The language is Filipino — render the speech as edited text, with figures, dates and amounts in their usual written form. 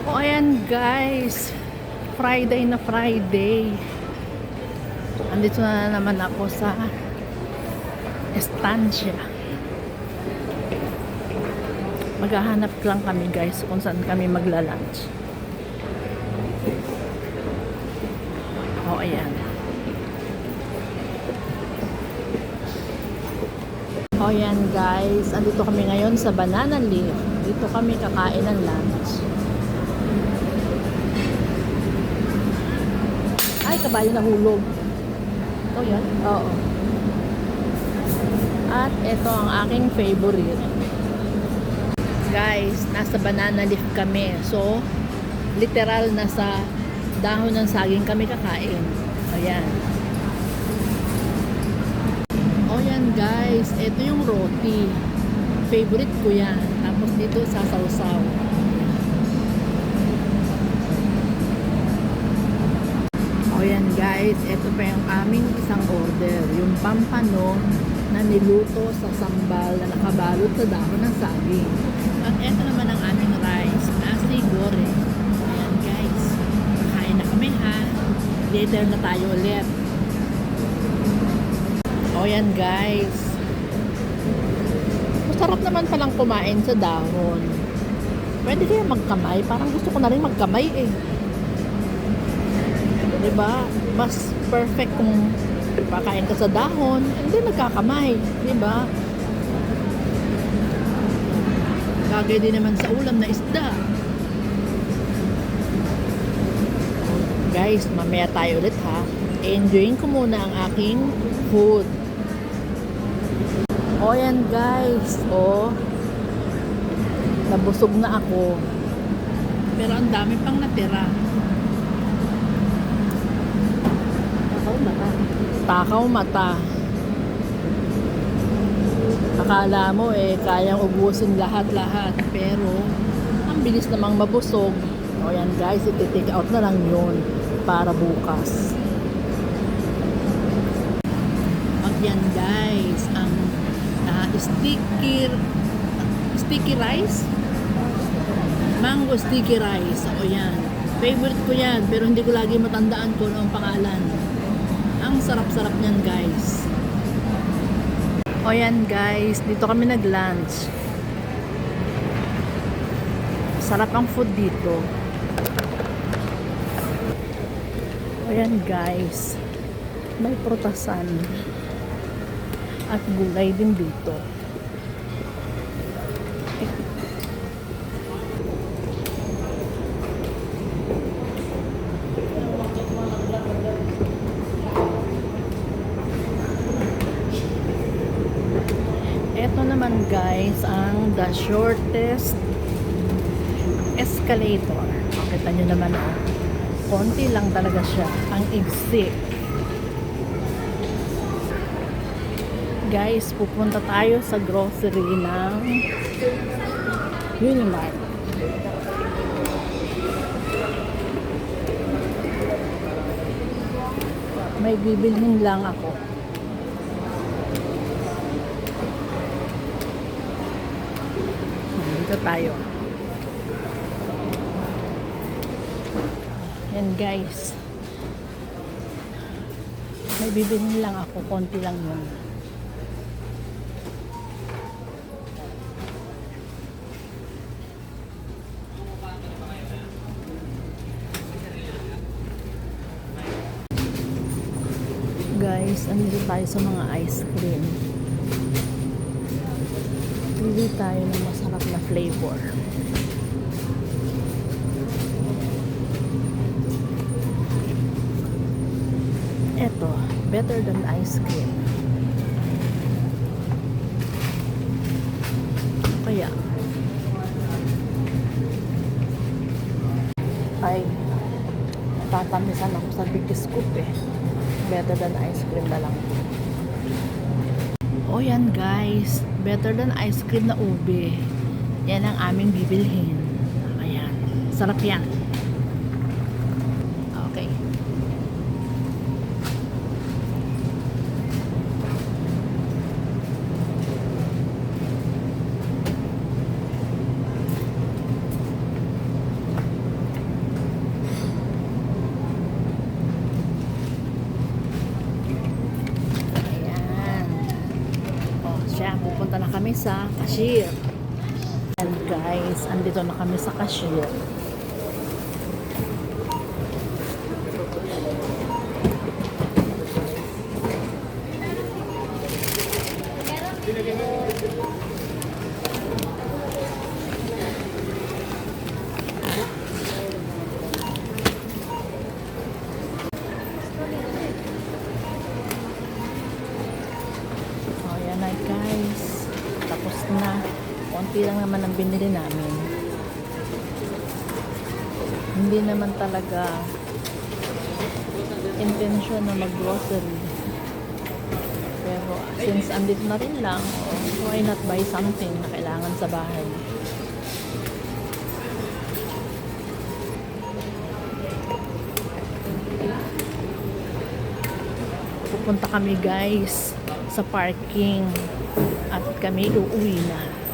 O ayan guys, Friday na Friday. Andito na naman ako sa estancia. Maghahanap lang kami guys kung saan kami magla-lunch. O ayan. O ayan guys, andito kami ngayon sa Banana Leaf. Dito kami kakain ng lunch. Ay, kabayo nahulog. Ito yan? Oo. At ito ang aking favorite. Guys, nasa Banana Leaf kami. So, literal nasa dahon ng saging kami kakain. Ayan. O yan guys, ito yung roti. Favorite ko yan. Tapos dito sa sausaw. O yan guys, ito pa yung aming isang order. Yung pampano na niluto sa sambal na nakabalot sa dahon ng saging. At ito naman ang aming rice, nasi goreng. Ayan guys, kain na kami ha. Later na tayo ulit. O yan guys, masarap naman palang kumain sa dahon. Pwede kaya magkamay? Parang gusto ko na rin magkamay eh. Diba? Mas perfect kung pakain ka sa dahon, hindi nagkakamay. Diba? Bagay din naman sa ulam na isda. Guys, mamaya tayo ulit ha. Enjoyin ko muna ang aking food. O yan guys, o nabusog na ako. Pero ang dami pang natira. Takaw mata. Akala mo kayang ubusin lahat-lahat. Pero, ang bilis namang mabusog. O yan guys, iti-take out na lang yun para bukas. At yan guys, ang sticky rice. Mango sticky rice. O yan. Favorite ko yan. Pero hindi ko lagi matandaan kung ano ang pangalan. Ang sarap-sarap niyan guys. O yan guys, dito kami nag-lunch. Sarap ang food dito. O yan guys, may prutasan at gulay din dito. Ito naman guys ang the shortest escalator. Kita nyo naman konti lang talaga siya ang igsi. Guys, pupunta tayo sa grocery ng Unimart. May bibilhin lang ako. Dito tayo. Yan guys. May bibilhin lang ako. Konti lang yun. Guys, andito tayo sa mga ice cream. Pili tayo ng masarap na flavor. Eto, better than ice cream. Kaya ay tatamisan ako sa big scoop eh. Better than ice cream na lang. O yan guys, better than ice cream na ube. Yan ang aming bibilhin. Ayan, sarap yan. Okay. kami sa cashier. And guys, andito na kami sa cashier. So, ayan na guys. Tapos na. Konti lang naman ang binili namin. Hindi naman talaga intensyon na mag-grocery. Pero since andito na rin lang, why not buy something na kailangan sa bahay? Pupunta kami guys sa parking at kami uuwi na.